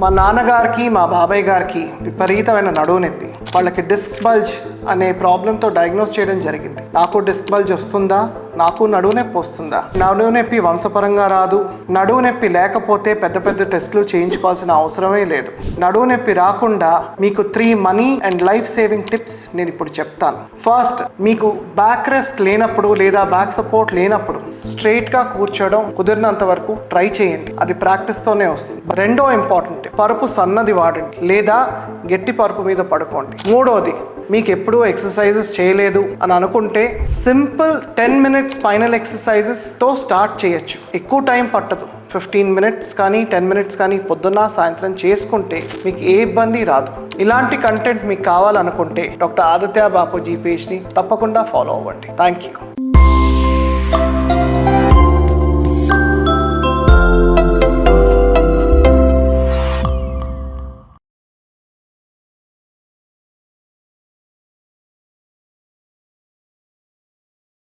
మా నాన్నగారికి మా బాబాయ్ గారికి విపరీతమైన నడువు నొప్పి. వాళ్ళకి డిస్క్ బల్జ్ అనే ప్రాబ్లంతో డయాగ్నోస్ చేయడం జరిగింది. నాకు డిస్క్ బల్జ్ వస్తుందా, నాకు నడువు నొప్పి వస్తుందా? నడువు నొప్పి వంశపరంగా రాదు. నడువు నొప్పి లేకపోతే పెద్ద పెద్ద టెస్టులు చేయించుకోవాల్సిన అవసరమే లేదు. నడువు నొప్పి రాకుండా మీకు 3 money and life saving tips నేను ఇప్పుడు చెప్తాను. ఫస్ట్, మీకు బ్యాక్ రెస్ట్ లేనప్పుడు లేదా బ్యాక్ సపోర్ట్ లేనప్పుడు స్ట్రైట్గా కూర్చోవడం కుదిరినంత వరకు ట్రై చేయండి. అది ప్రాక్టీస్తోనే వస్తుంది. రెండో ఇంపార్టెంట్, పరుపు సన్నది వాడండి లేదా గట్టి పరుపు మీద పడుకోండి. మూడోది, మీకు ఎప్పుడూ ఎక్సర్సైజెస్ చేయలేదు అని అనుకుంటే సింపుల్ 10 మినిట్స్ స్పైనల్ ఎక్సర్సైజెస్తో స్టార్ట్ చేయొచ్చు. ఎక్కువ టైం పట్టదు. 15 మినిట్స్ కానీ 10 మినిట్స్ కానీ పొద్దున్న సాయంత్రం చేసుకుంటే మీకు ఏ ఇబ్బంది రాదు. ఇలాంటి కంటెంట్ మీకు కావాలనుకుంటే డాక్టర్ ఆదిత్య బాపూజీ పేజ్ని తప్పకుండా ఫాలో అవ్వండి. Thank you.